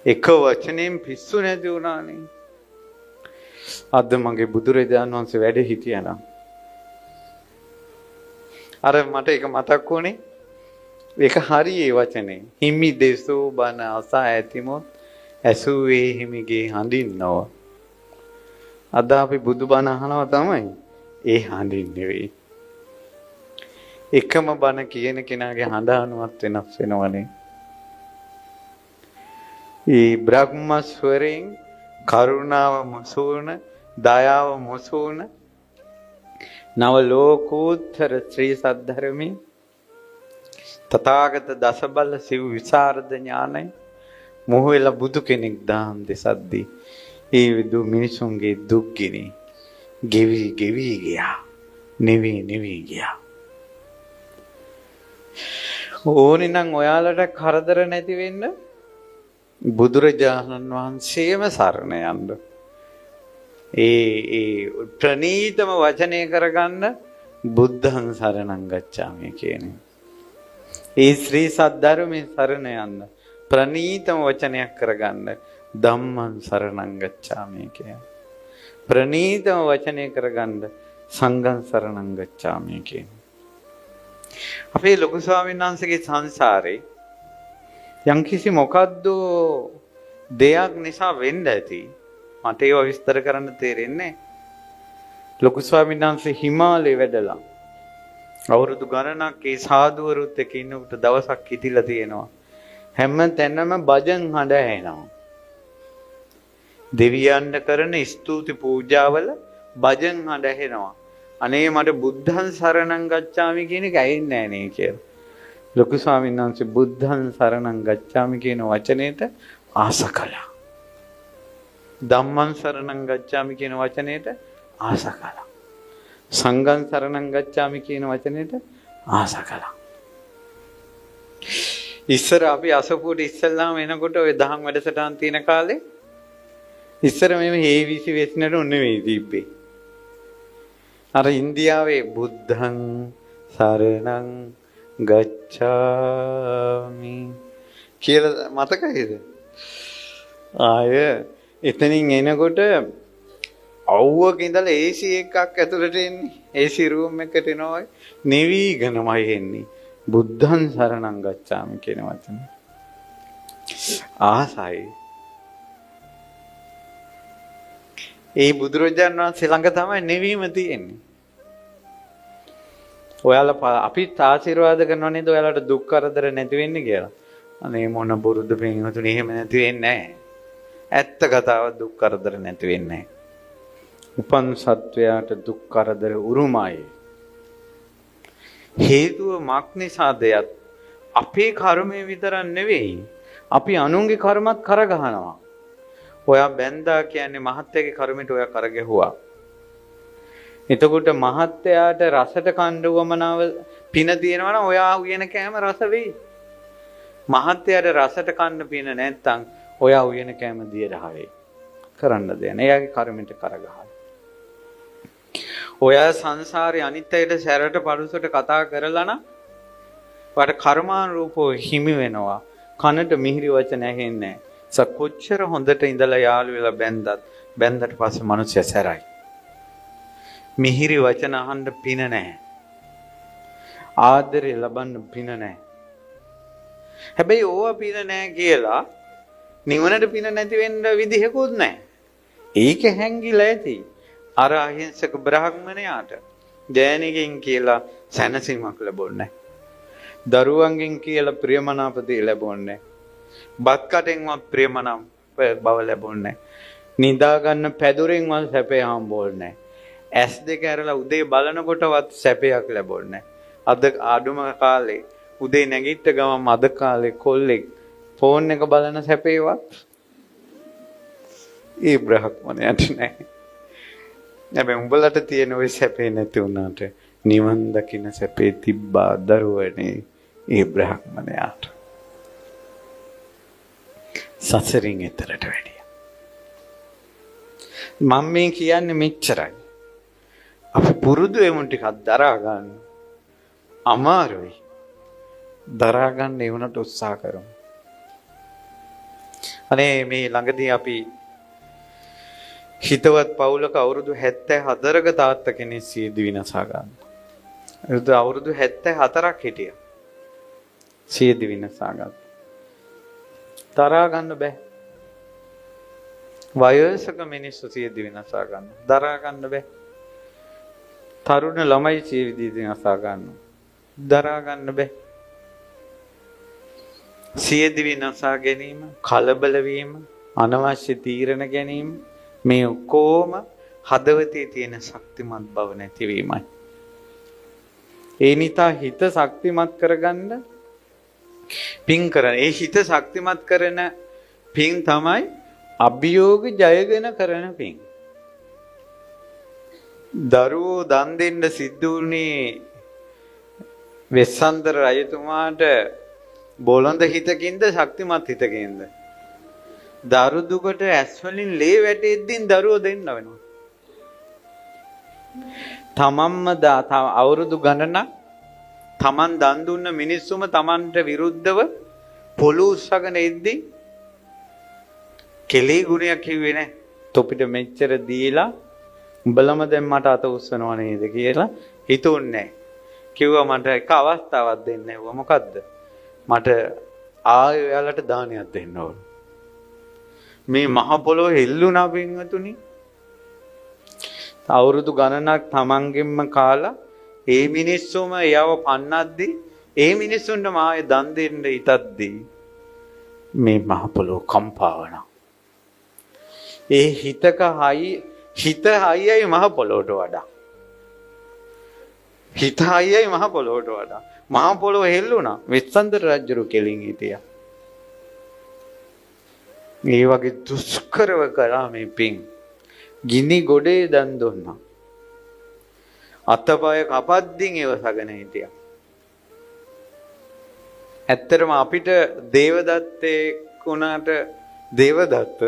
එක වචනයෙන් පිස්සු නැති වුණානේ. අද මගේ බුදුරජාණන් වහන්සේ වැඩ හිටියනම් අර මට ඒක මතක් වුණේ. ඒක හරි ඒ වචනේ. හිමි දෙසෝ බණ අසා ඇතිමොත් ඇසුවේ හිමිගේ හඳින්නව. අද අපි බුදුබණ අහනවා තමයි. ඒ හඳින් නෙවෙයි. එකම බණ කියන කෙනාගේ හඬ අනුවත් වෙනස් වෙනවනේ. ඒ බ්‍රහ්මස්වරයෙන් කරුණාව මුසුවන, දයාව මුසුවන නව ලෝකෝත්තර ශ්‍රී සද්ධර්මී තථාගත දසබල සිව් විසරද ඥානයි මොහොෙලා බුදු කෙනෙක් දාම් දෙසද්දී ඒ විදු මිනිසුන්ගේ දුක් ගෙවි ගියා. නිවි ගියා. ඕනේ නම් ඔයාලට කරදර නැති වෙන්න බුදුරජාණන් වහන්සේම සරණ යන්න. ඒ ප්‍රණීතම වචනය කරගන්න බුද්ධං සරණං ගච්ඡාමි කියන්නේ. ඒ ශ්‍රී සද්ධර්මයේ සරණ යන්න ප්‍රණීතම වචනයක් කරගන්න ධම්මං සරණං ගච්ඡාමි කියන්නේ. ප්‍රණීතම වචනය කරගන්න සංඝං සරණං ගච්ඡාමි කියන්නේ. අපේ ලොකු ස්වාමීන් වහන්සේගේ සංසාරේ යම්කිසි මොකද්ද දෙයක් නිසා වෙන්න ඇති. මට ඒව විස්තර කරන්න තේරෙන්නේ. ලොකු ස්වාමීන් වහන්සේ හිමාලයේ වැඩලා අවුරුදු ගණනක් ඒ සාදුවරුත් එක්ක ඉන්නකොට දවසක් හිටිලා තියෙනවා. හැම තැනම භජන් හඬ ඇහෙනවා. දෙවියන්ට කරන ස්තුති පූජාවල භජන් හඬ ඇහෙනවා. අනේ මට බුද්ධං සරණං ගච්ඡාමි කියන එක ඇහෙන්නේ නැහැ නේ කියලා. ලොකු ස්වාමීන් වහන්සේ බුද්ධං සරණං ගච්ඡාමි කියන වචනේට ආස කළා. ධම්මං සරණං ගච්ඡාමි කියන වචනේට ආස කළා. සංඝං සරණං ගච්ඡාමි කියන වචනේට ආස කළා. ඉස්සර අපි අසපුවට ඉස්සල්ලාම එනකොට ඔය දහම් වැඩසටහන් තියෙන කාලේ ඉස්සර මෙහෙම හේවිසි වෙස්නට නෙවෙයි තිබ්බේ. අර ඉන්දියාවේ බුද්ධං සරණං ගච්ඡාමි කියලා මතකයිද? ආය එතනින් එනකොට අවුවක ඉඳලා AC එකක් ඇතුළට එන්නේ. AC රූම් එකට එනවා. නිවිගෙනමයි එන්නේ. බුද්ධං සරණං ගච්ඡාමි කියන වචනේ. ආසයි. ඒ බුදුරජාණන් වහන්සේ ළඟ තමයි නිවීම තියෙන්නේ. ඔයාලා අපිත් ආශිර්වාද කරනවා නේද ඔයාලට දුක් කරදර නැති වෙන්නේ කියලා. අනේ මොන බුරුදු පින්වතුනි එහෙම නැති වෙන්නේ නැහැ. ඇත්ත කතාව දුක් කරදර නැති වෙන්නේ නැහැ. උපන් සත්වයාට දුක් කරදර උරුමයි. හේතුව මක් නිසාදයත් අපේ කර්මය විතරක් නෙවෙයි. අපි අනුන්ගේ කර්මත් කරගහනවා. ඔයා බැන්දා කියන්නේ මහත්යගේ කර්මයට ඔයා කරගැහුවා. එතකොට මහත්යාට රසට කණ්ඩ වමනාව පින තියෙනවා නම් ඔයා උයන කෑම රස වෙයි. මහත්යාට රසට කන්න පින නැත්තම් ඔයා උයන කෑම දිය රහ වෙයි. කරන්න දෙයක් නෑ. එයාගේ කර්මයට කරගහලා. ඔයා සංසාරේ අනිත් අයට සැරට පරුසට කතා කරලා නම් වට කර්මානුරූපව හිමි වෙනවා. කනට මිහිරි වචන ඇහෙන්නේ නෑ. කොච්චර හොඳට ඉඳලා යාළු වෙලා බැන්දට පස්සේ මිනිස්සු සැරයි. මිහිරි වචන අහන්න පින නැහැ. ආදරේ ලබන්න පින නැහැ. හැබැයි ඕවා පින නැහැ කියලා නිවනට පින නැති වෙන්න විදිහකුත් නැහැ. ඒක හැංගිලා ඇති. අර අහිංසක බ්‍රාහ්මණයාට ජයණියකින් කියලා සැනසීමක් ලැබුණේ නැහැ. දරුවන්ගෙන් කියලා ප්‍රියමනාප දේ ලැබුණේ නැහැ. බත් කටෙන්වත් ප්‍රියමනාප බව ලැබුණේ නැහැ. නිදා ගන්න පැදුරෙන්වත් සැපේ හම්බුනේ නැහැ. S2 ඇරලා උදේ බලනකොටවත් සැපයක් ලැබුණේ නැහැ. අද ආඩුම කාලේ උදේ නැගිට ගමන් අද කාලේ කොල්ලෙක් ෆෝන් එක බලන සැපේවත් ඒ බ්‍රහ්මණයට නැහැ. හැබැයි උඹලට තියෙන ওই සැපේ නැති වුණාට නිවන් දකින්න සැපේ තිබ්බා දරුවනේ ඒ බ්‍රහ්මණයාට. සසරින් එතරට වැඩිය. මම මේ කියන්නේ මෙච්චරයි. අපි පුරුදු වෙමු ටිකක් දරා ගන්න. අමාරුයි. දරා ගන්න ඒ වුණට උත්සාහ කරමු. අනේ මේ ළඟදී අපි හිතවත් පවුලක අවුරුදු 74ක තාත්තා කෙනෙක් සියදිවි විනාසා ගන්න. අවුරුදු 74ක් හිටියා. සියදිවි විනාසා ගන්න. තරහා ගන්න බෑ. වයසක මිනිස්සු සියදිවි විනාසා ගන්න. දරා ගන්න බෑ. තරුණ ළමයි සියදිවි විනාසා ගන්නවා. දරා ගන්න බෑ. සියදිවි විනාසා ගැනීම, කලබල වීම, අනවශ්‍ය තීරණ ගැනීම මේ ඔක්කොම හදවතේ තියෙන ශක්තිමත් බව නැතිවීමයි. ඒ නිසා හිත ශක්තිමත් කරගන්න පින් කරන. ඒ හිත ශක්තිමත් කරන පින් තමයි අභියෝග ජයගෙන කරන පින්. දරුවෝ දන් දෙන්න සිද්ධ වුණේ වෙස්සන්තර රජතුමාට බොළඳ හිතකින්ද ශක්තිමත් හිතකින්ද? දරු දුකට ඇස් වලින් ලේ වැටෙද්දී දරුවෝ දෙන්න වෙනවා. තමන්ම අවුරුදු ගණනක් තමන් දන් දුන්න මිනිස්සුම තමන්ට විරුද්ධව පොළු උස්සගෙන ඉද්දී කෙලී ගුණයක් කිව්වේ නැහැ. තොපිට මෙච්චර දීලා උඹලම දැන් මට අත උස්සනව නේද කියලා හිතුන්නේ නැහැ. කිව්වා මට එක අවස්ථාවක් දෙන්න ඇහුවා. මොකද්ද? මට ආයෙ ඔයාලට දානයක් දෙන්න ඕන. මේ මහ පොළොව හෙල්ලුණා පින්වතුනි. අවුරුදු ගණනක් තමන්ගෙන්ම කාලා ඒ මිනිස්සුම යව පන්නද්දී ඒ මිනිස්සුන්ට මායේ දන් දෙන්න හිතද්දී මේ මහ පොළොව කම්පා වෙනවා. ඒ හිත හයියයි මහ පොළොවට වඩා. හිත හයියයි මහ පොළොවට වඩා. මහ පොළොව හෙල්ලුණා. වෙස්සන්තර රජුරු කෙලින් හිටියා. මේ වගේ දුෂ්කරව කරා මේ පින්. ගිනි ගොඩේ දන් දුන්නා. අතපය කපද්දින් ඉවසගෙන හිටියා. ඇත්තටම අපිට දේවදත්තේ වුණාට දේවදත්ත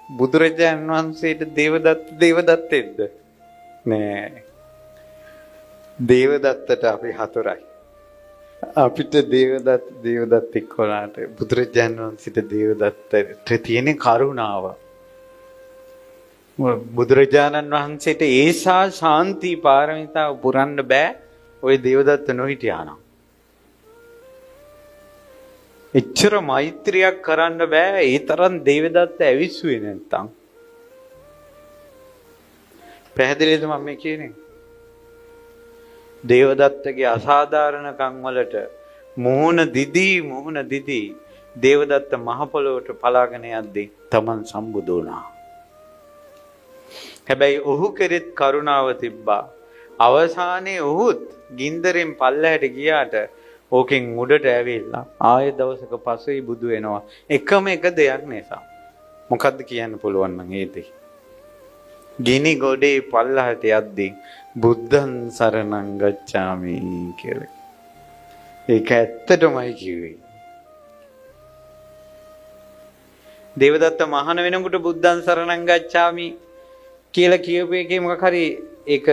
බුදුරජාණන් වහන්සේට දේවදත්තෙක්ද? නෑ. දේවදත්තට අපි හතුරයි. අපිට දේවදත්තෙක් වුණාට බුදුරජාණන් වහන්සේට දේවදත්තට තියෙන කරුණාව. බුදුරජාණන් වහන්සේට ඒසා ශාන්ති පාරමිතාව පුරන්න බෑ ওই දේවදත්ත නොහිටියානම්. එච්චර මෛත්‍රියක් කරන්න බෑ ඒ තරම් දේවදත්ත ඇවිස්සුවේ නැත්තම්. පැහැදිලිද මම මේ කියන්නේ? දේවදත්තගේ අසාධාරණකම් වලට මොහොන දිදී දේවදත්ත මහ පොළොවට පලාගෙන යද්දී තමන් සම්බුදු වුණා. හැබැයි ඔහු කෙරෙත් කරුණාව තිබ්බා. අවසානයේ ඔහුත් ගින්දරෙන් පල්ලහැට ගියාට ඕකෙන් උඩට ඇවිල්ලා ආයෙ දවසක පස්සේ බුදු වෙනවා. එකම එක දෙයක් නිසා. මොකද්ද කියන්න පුළුවන් නම් ඒ දෙය. ගිනි ගොඩේ පල්ලහැට යද්දී බුද්ධං සරණං ගච්ඡාමි කියලා. ඒක ඇත්තටමයි කිව්වේ. දේවදත්ත මහාන වෙනකොට බුද්ධං සරණං ගච්ඡාමි කියලා කියපු එකේ මොකක් හරි ඒක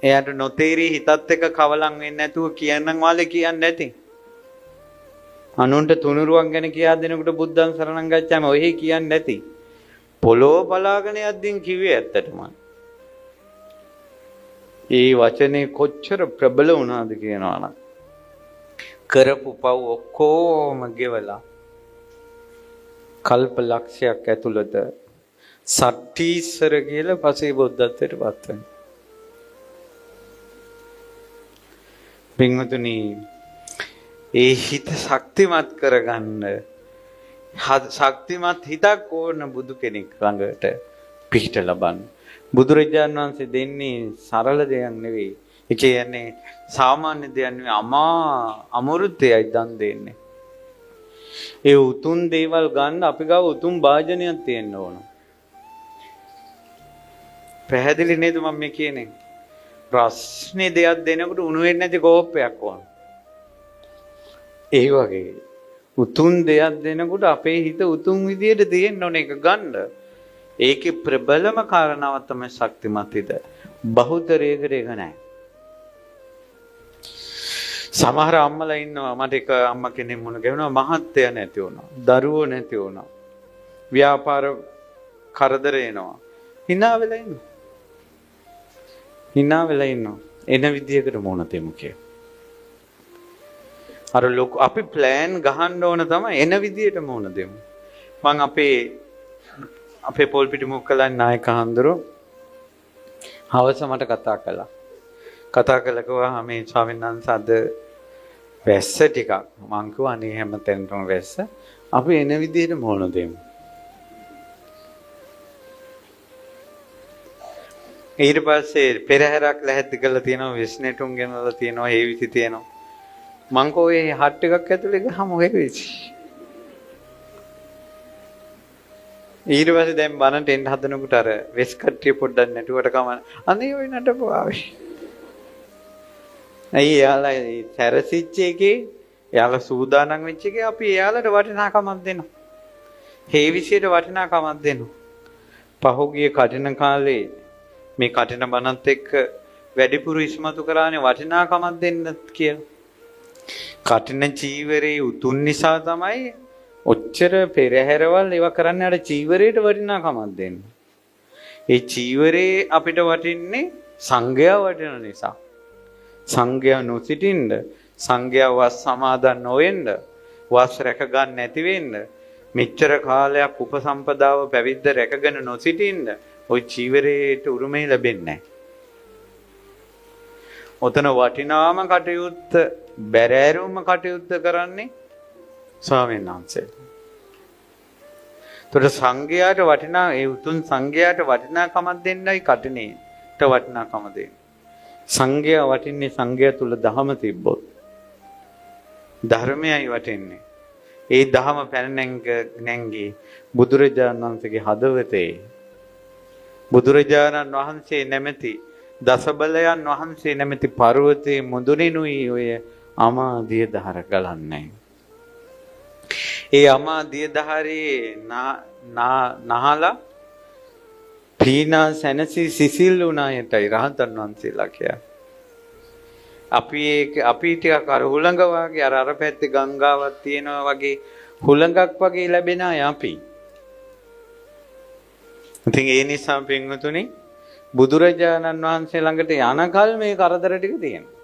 එයාට නොතේරි හිතත් එක්ක කවලම් වෙන්නේ නැතුව කියනනම් වාලේ කියන්නේ නැති. අනුන්ට තුනුරුවන් ගැන කියා දෙනකොට බුද්ධං සරණං ගච්ඡාමි ඔහි කියන්නේ නැති. පොළොව බලාගෙන යද්දී කිව්වේ ඇත්තටම. ඒ වචනේ කොච්චර ප්‍රබල වුණාද කියනවා නම් කරපු පව් ඔක්කොම ගෙවලා කල්ප ලක්ෂයක් ඇතුළත සට්ටීසර කියලා පසේ බුද්ධත්වයට පත් වෙනවා. පින්වතුනි ඒ හිත ශක්තිමත් කරගන්න ශක්තිමත් හිතක් ඕන බුදු කෙනෙක් ළඟට පිහිට ලබන්න. බුදුරජාණන් වහන්සේ දෙන්නේ සරල දෙයක් නෙවෙයි. ඒ කියන්නේ සාමාන්‍ය දෙයක් නෙවෙයි අමෘතයයි දන් දෙන්නේ. ඒ උතුම් දේවල් ගන්න අපි ගාව උතුම් වාජනයක් තියෙන්න ඕන. පැහැදිලි නේද මම මේ කියන්නේ? ප්‍රශ්නේ දෙයක් දෙනකොට උණු වෙන්නේ නැති කෝප්පයක් ඕන. ඒ වගේ උතුම් දෙයක් දෙනකොට අපේ හිත උතුම් විදියට තියෙන්න ඕන එක ගන්න. ඒකේ ප්‍රබලම කාරණාව තමයි ශක්තිමත් හිත. බහුතරයකට ඒක නැහැ. සමහර අම්මලා ඉන්නවා මට එක අම්මා කෙනෙක් මුණ ගැහුණා මහත්තයා නැති වුණා. දරුවෝ නැති වුණා. ව්‍යාපාර කරදර එනවා. hina වෙලා ඉන්න. hina වෙලා ඉන්නවා. එන විදියකට මොන තෙමු කිය. අර ලොකු අපි plan ගහන්න ඕන තමයි එන විදියට මොන දෙමු. මං අපේ පොල්පිටි මුක්කලන් නායක හඳුරු හවස මට කතා කළා කිව්වා මේ ස්වාමීන් වහන්සේ අද වැස්ස ටිකක් මං කිව්වා අනේ හැමතැනම වැස්ස අපි එන විදියට මොන දෙමු. ඊට පස්සේ පෙරහැරක් ලැහැත්ති කරලා තියෙනවා විශ්නෙටුම් ගෙනලා තියෙනවා හේවිසි තියෙනවා. මං කෝ ඒ හට් එකක් ඇතුලේ ගහමු හේවිසි. ඊට පස්සේ දැන් බනට එන්න හදනකොට අර වෙස් කට්ටිය පොඩ්ඩක් නැටුවට කමන අනේ ඔය නටපුවා ආවේ. අයි යාලා සැරසිච්ච එකේ යාලා සූදානම් වෙච්ච එකේ අපි යාලට වටිනාකමක් දෙනවා. හේවිසියට වටිනාකමක් දෙනවා. පහුගිය කටින කාලේ මේ කටින බනත් එක්ක වැඩිපුර ඉස්මතු කරානේ වටිනාකමක් දෙන්න කියලා. කටින චීවරේ උතුම් නිසා තමයි ඔච්චර පෙරහැරවල් ඒවා කරන්නේ අර චීවරයට වටිනාකමක් දෙන්න. ඒ චීවරේ අපිට වටින්නේ සංඝයා වටින නිසා. සංඝයා නොසිටින්න, සංඝයා වස් සමාදන් නොවෙන්න, වස් රැක ගන්න නැති වෙන්න, මෙච්චර කාලයක් උපසම්පදාව පැවිද්ද රැකගෙන නොසිටින්න ওই චීවරේට උරුමය ලැබෙන්නේ නැහැ. ඔතන වටිනාම කටයුත්ත බැරෑරුම කටයුත්ත කරන්නේ ස්වාමීන් වහන්සේ. ඒතර සංඝයාට වටිනා ඒ උතුම් සංඝයාට වටිනාකමක් දෙන්නයි කටිනේට වටිනාකම දෙන්නේ. සංඝයා වටින්නේ සංඝයා තුල ධහම තිබ්බොත්. ධර්මයයි වටින්නේ. ඒ ධහම පැන නැංගී බුදුරජාණන් වහන්සේගේ හදවතේ බුදුරජාණන් වහන්සේ නැමැති දසබලයන් වහන්සේ නැමැති පර්වතයේ මුදුනිනුයි ඔය අමාදිය දහර ගලන්නේ. ඒ අමාදිය දහරේ නහලා පීනා සැනසී සිසිල් වුණායටයි රහතන් වහන්සේලා කියන්නේ. අපි ටිකක් අර හුළඟ වගේ අර පැත්තේ ගංගාවක් තියෙනවා වගේ හුළඟක් වගේ ලැබෙන අය අපි. ඉතින් ඒ නිසා පින්වතුනි බුදුරජාණන් වහන්සේ ළඟට යනකල් මේ කරදර ටික තියෙනවා.